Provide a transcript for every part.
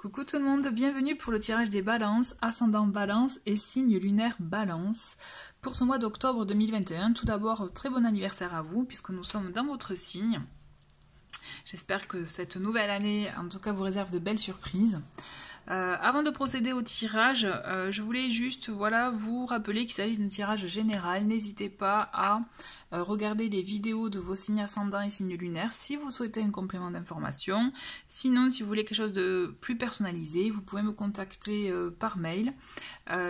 Coucou tout le monde, bienvenue pour le tirage des balances, ascendant balance et signe lunaire balance pour ce mois d'octobre 2021. Tout d'abord, très bon anniversaire à vous puisque nous sommes dans votre signe. J'espère que cette nouvelle année, en tout cas, vous réserve de belles surprises. Avant de procéder au tirage, je voulais juste vous rappeler qu'il s'agit d'un tirage général. N'hésitez pas à regarder les vidéos de vos signes ascendants et signes lunaires si vous souhaitez un complément d'information. Sinon, si vous voulez quelque chose de plus personnalisé, vous pouvez me contacter par mail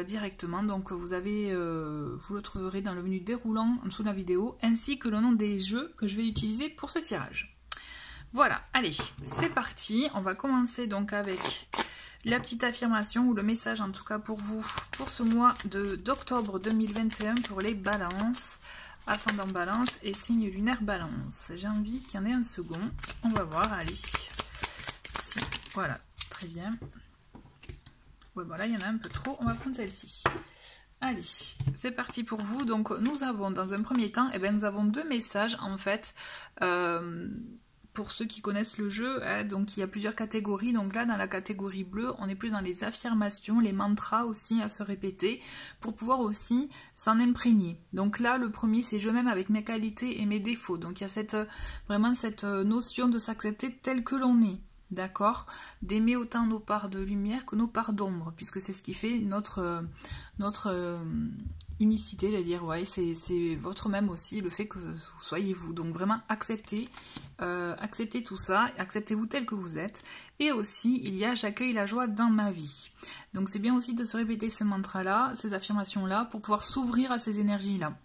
directement. Donc vous le trouverez dans le menu déroulant en dessous de la vidéo, ainsi que le nom des jeux que je vais utiliser pour ce tirage. Voilà, allez, c'est parti. On va commencer donc avec la petite affirmation ou le message en tout cas pour vous pour ce mois d'octobre 2021 pour les balances, ascendant balance et signe lunaire balance. J'ai envie qu'il y en ait un second. On va voir, allez. Voilà, très bien. Ouais, voilà, il y en a un peu trop. On va prendre celle-ci. Allez, c'est parti pour vous. Donc nous avons dans un premier temps, nous avons deux messages en fait. Pour ceux qui connaissent le jeu, donc il y a plusieurs catégories. Donc là, dans la catégorie bleue, on est plus dans les affirmations, les mantras aussi à se répéter, pour pouvoir aussi s'en imprégner. Donc là, le premier, c'est je m'aime avec mes qualités et mes défauts. Donc il y a vraiment cette notion de s'accepter tel que l'on est. D'accord, d'aimer autant nos parts de lumière que nos parts d'ombre, puisque c'est ce qui fait notre unicité, j'allais dire, ouais, c'est votre même aussi, le fait que vous soyez vous. Donc vraiment acceptez tout ça, acceptez-vous tel que vous êtes. Et aussi, il y a j'accueille la joie dans ma vie. Donc c'est bien aussi de se répéter ces mantras-là, ces affirmations-là, pour pouvoir s'ouvrir à ces énergies-là.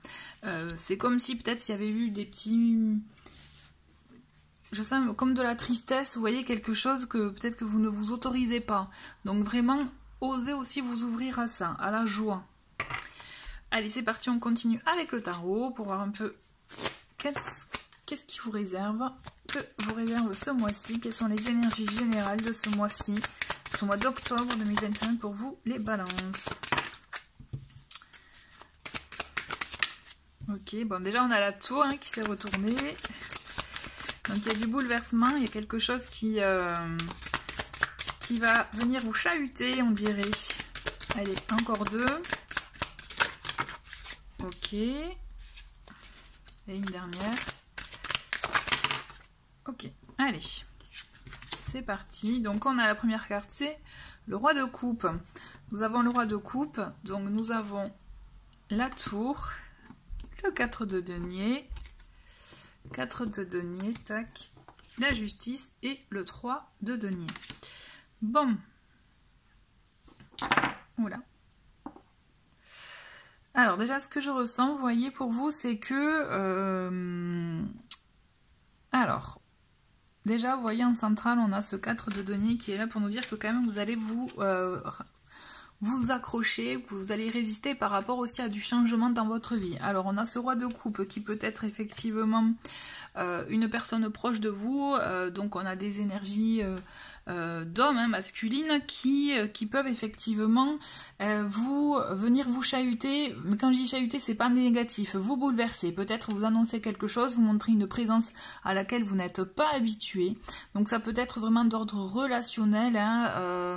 C'est comme si peut-être il y avait eu des petits... Je sens comme de la tristesse, vous voyez, quelque chose que peut-être que vous ne vous autorisez pas. Donc vraiment, osez aussi vous ouvrir à ça, à la joie. Allez, c'est parti, on continue avec le tarot pour voir un peu qu'est-ce qui vous réserve, ce mois-ci, quelles sont les énergies générales de ce mois-ci, ce mois d'octobre 2021 pour vous, les balances. Ok, bon déjà on a la tour qui s'est retournée. Donc il y a du bouleversement, il y a quelque chose qui va venir vous chahuter, on dirait. Allez, encore deux. Ok. Et une dernière. Ok, allez. C'est parti. Donc on a la première carte, c'est le roi de coupe. Nous avons le roi de coupe, donc nous avons la tour, le 4 de denier, 4 de denier, tac, la justice et le 3 de denier. Bon. Oula. Alors déjà, ce que je ressens, vous voyez, pour vous, c'est que... alors, déjà, vous voyez, en centrale, on a ce 4 de denier qui est là pour nous dire que quand même, vous allez vous accrocher, que vous allez résister par rapport aussi à du changement dans votre vie. Alors on a ce roi de coupe qui peut être effectivement une personne proche de vous, donc on a des énergies d'hommes masculines qui peuvent effectivement venir vous chahuter, mais quand je dis chahuter, c'est pas négatif, vous bouleverser, peut-être vous annoncer quelque chose, vous montrer une présence à laquelle vous n'êtes pas habitué. Donc ça peut être vraiment d'ordre relationnel,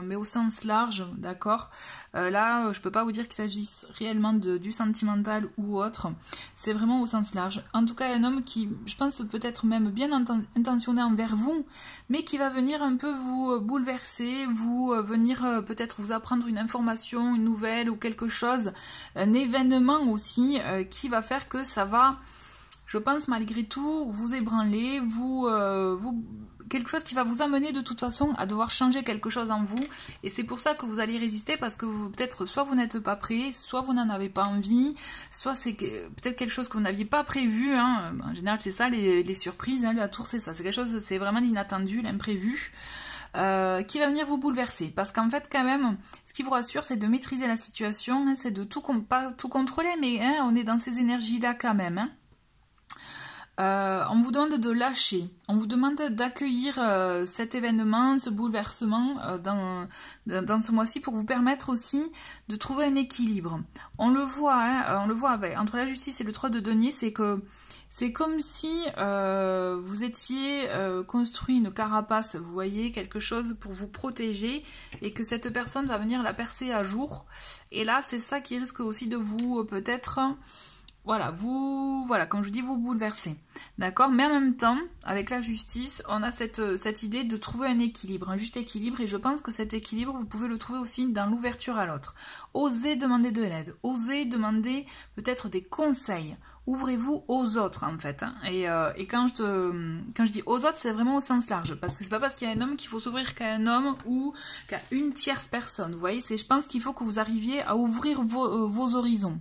mais au sens large, d'accord. Là, je peux pas vous dire qu'il s'agisse réellement du sentimental ou autre, c'est vraiment au sens large. En tout cas, un homme qui, je pense, peut-être même bien intentionné envers vous, mais qui va venir un peu vous bouleverser, venir peut-être vous apprendre une information, une nouvelle ou quelque chose, un événement aussi qui va faire que ça va, je pense malgré tout, vous ébranler, quelque chose qui va vous amener de toute façon à devoir changer quelque chose en vous, et c'est pour ça que vous allez résister, parce que peut-être soit vous n'êtes pas prêt, soit vous n'en avez pas envie, soit c'est peut-être quelque chose que vous n'aviez pas prévu, en général c'est ça les surprises, la tour c'est ça, c'est quelque chose, c'est vraiment l'inattendu, l'imprévu, qui va venir vous bouleverser, parce qu'en fait quand même, ce qui vous rassure c'est de maîtriser la situation, c'est de pas tout contrôler, mais on est dans ces énergies là quand même, on vous demande de lâcher, on vous demande d'accueillir cet événement, ce bouleversement dans ce mois-ci pour vous permettre aussi de trouver un équilibre. On le voit, entre la justice et le 3 de denier, c'est que C'est comme si vous étiez construit une carapace, vous voyez, quelque chose pour vous protéger et que cette personne va venir la percer à jour. Et là, c'est ça qui risque aussi de vous peut-être... Voilà, comme je dis, vous bouleversez. D'accord? Mais en même temps, avec la justice, on a cette idée de trouver un équilibre, un juste équilibre, et je pense que cet équilibre, vous pouvez le trouver aussi dans l'ouverture à l'autre. Osez demander de l'aide, osez demander peut-être des conseils. Ouvrez-vous aux autres, en fait. Hein. Et quand je dis aux autres, c'est vraiment au sens large, parce que c'est pas parce qu'il y a un homme qu'il faut s'ouvrir qu'à un homme ou qu'à une tierce personne. Vous voyez, je pense qu'il faut que vous arriviez à ouvrir vos horizons.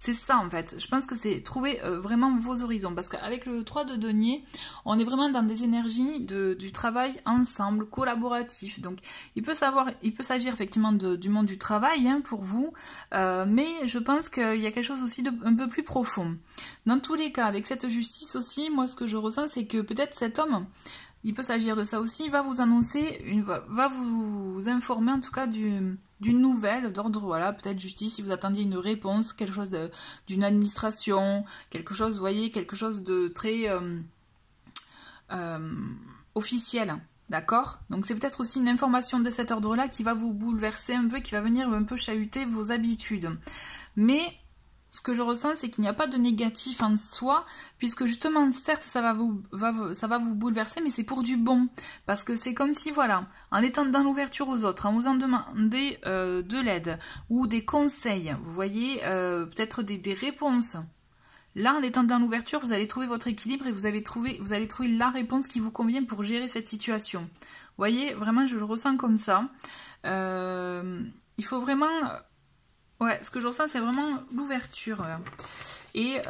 C'est ça en fait, je pense que c'est trouver vraiment vos horizons, parce qu'avec le 3 de denier, on est vraiment dans des énergies du travail ensemble, collaboratif, donc il peut s'agir effectivement du monde du travail hein, pour vous, mais je pense qu'il y a quelque chose aussi un peu plus profond. Dans tous les cas, avec cette justice aussi, moi ce que je ressens c'est que peut-être cet homme, il peut s'agir de ça aussi, va vous annoncer, va vous informer en tout cas d'une nouvelle d'ordre, voilà, peut-être justice, si vous attendiez une réponse, quelque chose d'une administration, quelque chose, vous voyez, quelque chose de très officiel, d'accord? Donc c'est peut-être aussi une information de cet ordre-là qui va vous bouleverser un peu, qui va venir un peu chahuter vos habitudes. Mais... ce que je ressens, c'est qu'il n'y a pas de négatif en soi, puisque justement, certes, ça va vous bouleverser, mais c'est pour du bon. Parce que c'est comme si, voilà, en étant dans l'ouverture aux autres, en vous en demandant de l'aide, ou des conseils, vous voyez, peut-être des réponses. Là, en étant dans l'ouverture, vous allez trouver votre équilibre et vous allez trouver la réponse qui vous convient pour gérer cette situation. Vous voyez, vraiment, je le ressens comme ça. Il faut vraiment... Ouais, ce que je ressens, c'est vraiment l'ouverture et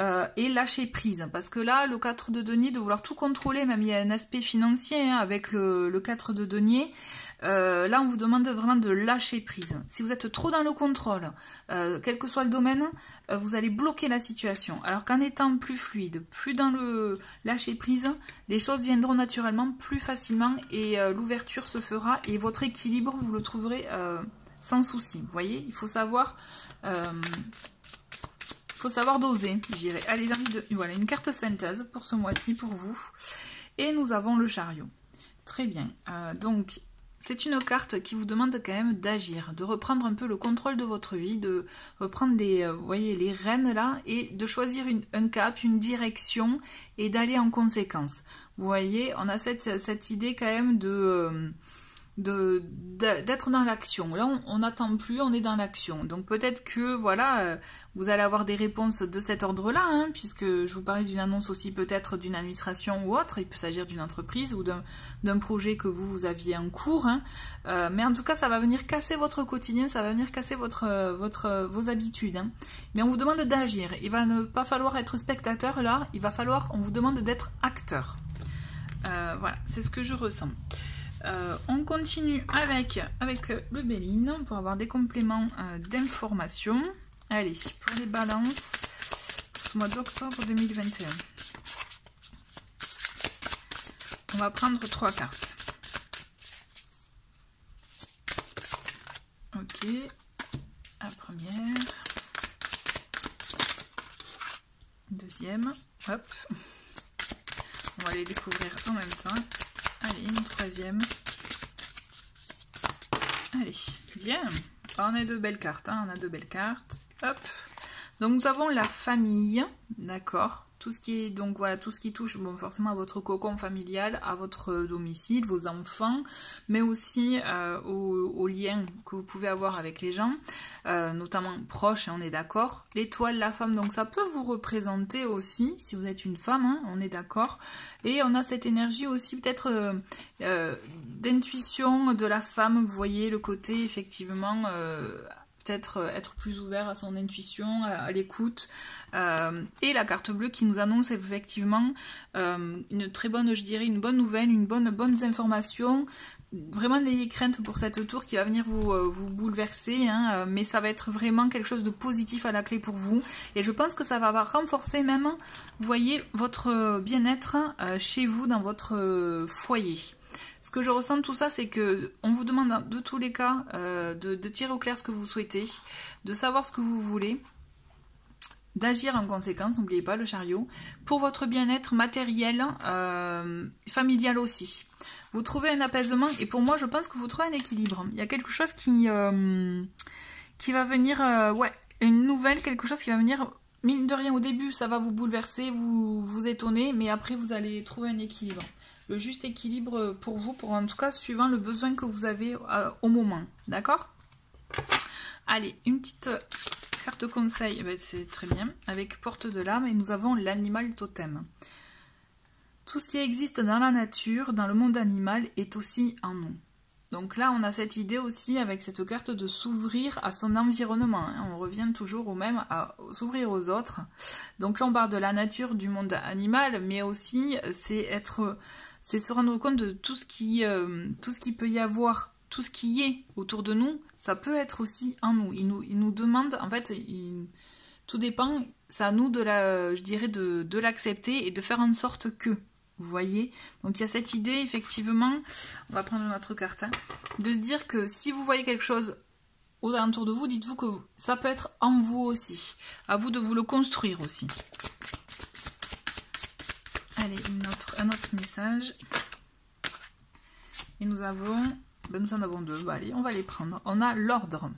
lâcher prise. Parce que là, le 4 de denier, de vouloir tout contrôler, même il y a un aspect financier hein, avec le 4 de denier, là, on vous demande vraiment de lâcher prise. Si vous êtes trop dans le contrôle, quel que soit le domaine, vous allez bloquer la situation. Alors qu'en étant plus fluide, plus dans le lâcher prise, les choses viendront naturellement plus facilement et l'ouverture se fera et votre équilibre, vous le trouverez... sans souci, vous voyez, il faut savoir doser, je dirais. Allez, j'ai envie de... Voilà, une carte synthèse pour ce mois-ci, pour vous. Et nous avons le chariot. Très bien. Donc, c'est une carte qui vous demande quand même d'agir, de reprendre un peu le contrôle de votre vie, de reprendre vous voyez, les rênes là, et de choisir un cap, une direction, et d'aller en conséquence. Vous voyez, on a cette idée quand même d'être dans l'action. Là, on n'attend plus, on est dans l'action. Donc peut-être que, voilà, vous allez avoir des réponses de cet ordre-là, hein, puisque je vous parlais d'une annonce aussi peut-être d'une administration ou autre. Il peut s'agir d'une entreprise ou d'un projet que vous aviez en cours. Hein. Mais en tout cas, ça va venir casser votre quotidien, ça va venir casser vos habitudes. Hein. Mais on vous demande d'agir. Il va ne pas falloir être spectateur, là. On vous demande d'être acteur. Voilà, c'est ce que je ressens. On continue avec le Béline pour avoir des compléments d'informations. Allez, pour les balances, pour ce mois d'octobre 2021. On va prendre 3 cartes. Ok, la première. Deuxième, hop. On va les découvrir en même temps. Allez, une troisième. Allez, bien. On a 2 belles cartes. Hein. On a 2 belles cartes. Hop. Donc nous avons la famille, d'accord. Tout ce qui est donc voilà, tout ce qui touche bon forcément à votre cocon familial, à votre domicile, vos enfants, mais aussi aux liens que vous pouvez avoir avec les gens, notamment proches, on est d'accord. L'étoile, la femme, donc ça peut vous représenter aussi, si vous êtes une femme, hein, on est d'accord. Et on a cette énergie aussi peut-être d'intuition de la femme, vous voyez le côté effectivement... peut-être être plus ouvert à son intuition, à l'écoute. Et la carte bleue qui nous annonce effectivement une très bonne, je dirais, une bonne nouvelle, bonnes informations. Vraiment n'ayez crainte pour cette tour qui va venir vous bouleverser, hein, mais ça va être vraiment quelque chose de positif à la clé pour vous. Et je pense que ça va renforcer même, vous voyez, votre bien-être chez vous, dans votre foyer. Ce que je ressens de tout ça, c'est que on vous demande de tous les cas de tirer au clair ce que vous souhaitez, de savoir ce que vous voulez, d'agir en conséquence, n'oubliez pas le chariot, pour votre bien-être matériel, familial aussi. Vous trouvez un apaisement et pour moi je pense que vous trouvez un équilibre. Il y a quelque chose qui va venir, ouais, une nouvelle, quelque chose qui va venir, mine de rien au début ça va vous bouleverser, vous étonner, mais après vous allez trouver un équilibre. Le juste équilibre pour vous, pour en tout cas suivant le besoin que vous avez au moment, d'accord? Allez, une petite carte conseil, c'est très bien, avec porte de l'âme, et nous avons l'animal totem. Tout ce qui existe dans la nature, dans le monde animal, est aussi en nous. Donc là, on a cette idée aussi, avec cette carte, de s'ouvrir à son environnement. On revient toujours au même, à s'ouvrir aux autres. Donc là, on parle de la nature, du monde animal, mais aussi, c'est se rendre compte de tout ce qui peut y avoir, tout ce qui est autour de nous, ça peut être aussi en nous. Il nous demande, en fait, tout dépend, c'est à nous je dirais, de l'accepter et de faire en sorte que, vous voyez. Donc il y a cette idée, effectivement, on va prendre notre carte, hein, de se dire que si vous voyez quelque chose aux alentours de vous, dites-vous que ça peut être en vous aussi. À vous de vous le construire aussi. Allez, un autre message. Et nous en avons deux. Allez, on va les prendre. On a l'ordre.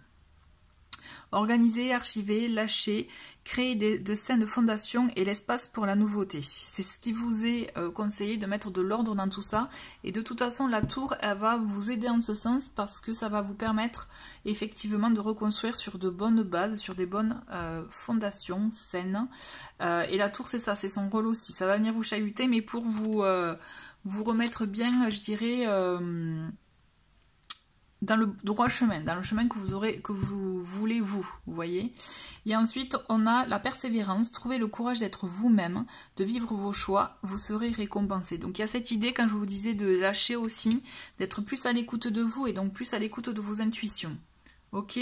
Organiser, archiver, lâcher, créer de saines fondations et l'espace pour la nouveauté. C'est ce qui vous est conseillé, de mettre de l'ordre dans tout ça. Et de toute façon, la tour, elle va vous aider en ce sens parce que ça va vous permettre effectivement de reconstruire sur de bonnes bases, sur des bonnes fondations saines. Et la tour, c'est ça, c'est son rôle aussi. Ça va venir vous chahuter, mais pour vous remettre bien, je dirais... dans le droit chemin, dans le chemin que vous voulez vous voyez. Et ensuite, on a la persévérance, trouver le courage d'être vous-même, de vivre vos choix, vous serez récompensé. Donc il y a cette idée, quand je vous disais de lâcher aussi, d'être plus à l'écoute de vous et donc plus à l'écoute de vos intuitions. Ok,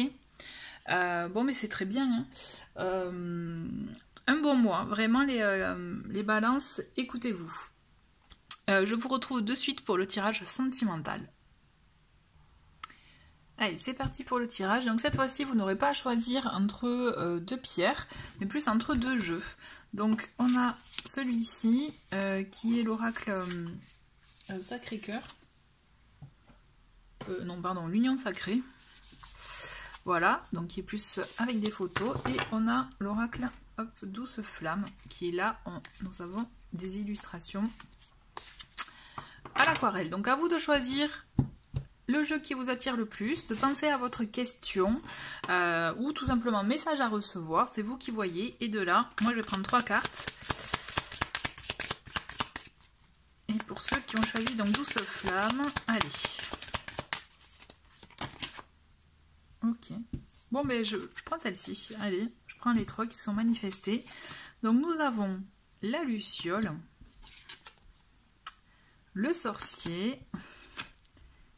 bon, mais c'est très bien, hein. Un bon mois, vraiment les balances, écoutez-vous. Je vous retrouve de suite pour le tirage sentimental. Allez, c'est parti pour le tirage. Donc cette fois-ci, vous n'aurez pas à choisir entre deux pierres, mais plus entre deux jeux. Donc on a celui-ci, qui est l'oracle Sacré-Cœur. Non, pardon, l'Union Sacrée. Voilà, donc qui est plus avec des photos. Et on a l'oracle Douce Flamme, qui est là. Nous avons des illustrations à l'aquarelle. Donc à vous de choisir le jeu qui vous attire le plus, de penser à votre question ou tout simplement message à recevoir, c'est vous qui voyez. Et de là, moi je vais prendre 3 cartes. Et pour ceux qui ont choisi donc Douce Flamme, allez. Ok. Bon, mais je prends celle-ci. Allez, je prends les 3 qui sont manifestés. Donc nous avons la Luciole, le Sorcier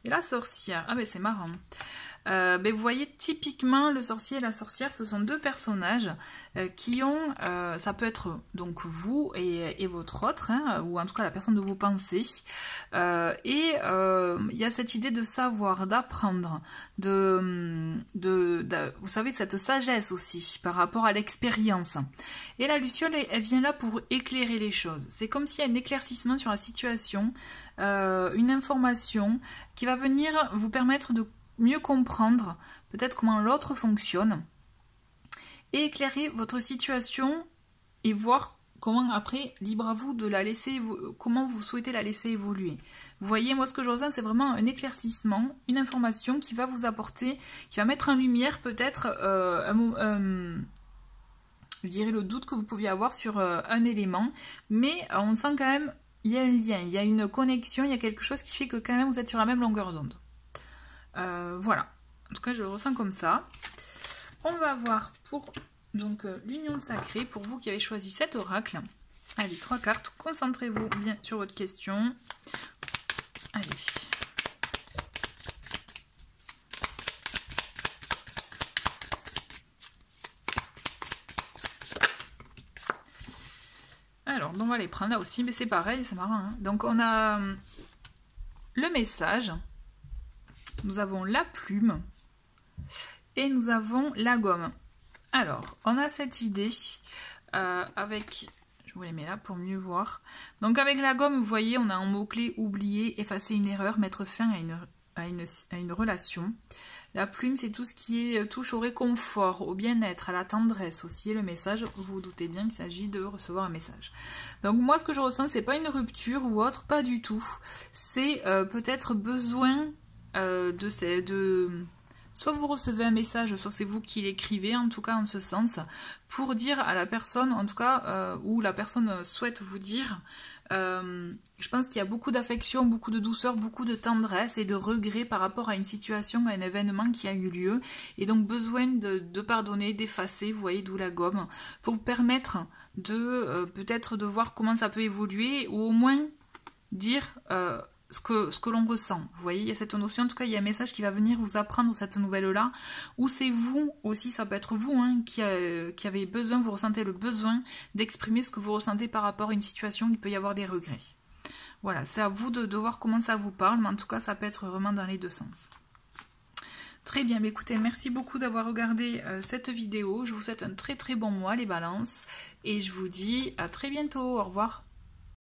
et la Sorcière. Ah ben c'est marrant. Ben vous voyez typiquement le sorcier et la sorcière, ce sont deux personnages qui ont, ça peut être donc vous et votre autre, hein, ou en tout cas la personne dont vous pensez, et il y a cette idée de savoir, d'apprendre, vous savez, cette sagesse aussi par rapport à l'expérience. Et la Luciole, elle vient là pour éclairer les choses. C'est comme s'il y a un éclaircissement sur la situation, une information qui va venir vous permettre de mieux comprendre peut-être comment l'autre fonctionne et éclairer votre situation et voir comment après, libre à vous de la laisser, comment vous souhaitez la laisser évoluer. Vous voyez, moi ce que je ressens, c'est vraiment un éclaircissement, une information qui va vous apporter, qui va mettre en lumière peut-être je dirais le doute que vous pouviez avoir sur un élément, mais on sent quand même il y a un lien, il y a une connexion, il y a quelque chose qui fait que quand même vous êtes sur la même longueur d'onde. Voilà, en tout cas je le ressens comme ça. On va voir pour donc l'Union Sacrée, pour vous qui avez choisi cet oracle. Allez, 3 cartes, concentrez-vous bien sur votre question. Allez. Alors, on va les prendre là aussi, mais c'est pareil, c'est marrant, hein. Donc on a le message. Nous avons la plume et nous avons la gomme. Alors, on a cette idée avec... Je vous les mets là pour mieux voir. Donc avec la gomme, vous voyez, on a un mot-clé oublier, effacer une erreur, mettre fin à une relation. La plume, c'est tout ce qui touche au réconfort, au bien-être, à la tendresse aussi. Et le message, vous vous doutez bien qu'il s'agit de recevoir un message. Donc moi, ce que je ressens, c'est pas une rupture ou autre, pas du tout. C'est peut-être besoin soit vous recevez un message, soit c'est vous qui l'écrivez, en tout cas en ce sens, pour dire à la personne, en tout cas, où la personne souhaite vous dire, je pense qu'il y a beaucoup d'affection, beaucoup de douceur, beaucoup de tendresse et de regret par rapport à une situation, à un événement qui a eu lieu, et donc besoin de pardonner, d'effacer, vous voyez, d'où la gomme, pour vous permettre de peut-être de voir comment ça peut évoluer, ou au moins dire... ce que l'on ressent. Vous voyez, il y a cette notion, en tout cas, il y a un message qui va venir vous apprendre cette nouvelle-là, ou c'est vous aussi, ça peut être vous, hein, qui avez besoin, vous ressentez le besoin d'exprimer ce que vous ressentez par rapport à une situation où il peut y avoir des regrets. Voilà, c'est à vous de voir comment ça vous parle, mais en tout cas, ça peut être vraiment dans les deux sens. Très bien, écoutez, merci beaucoup d'avoir regardé cette vidéo. Je vous souhaite un très très bon mois, les balances, et je vous dis à très bientôt. Au revoir.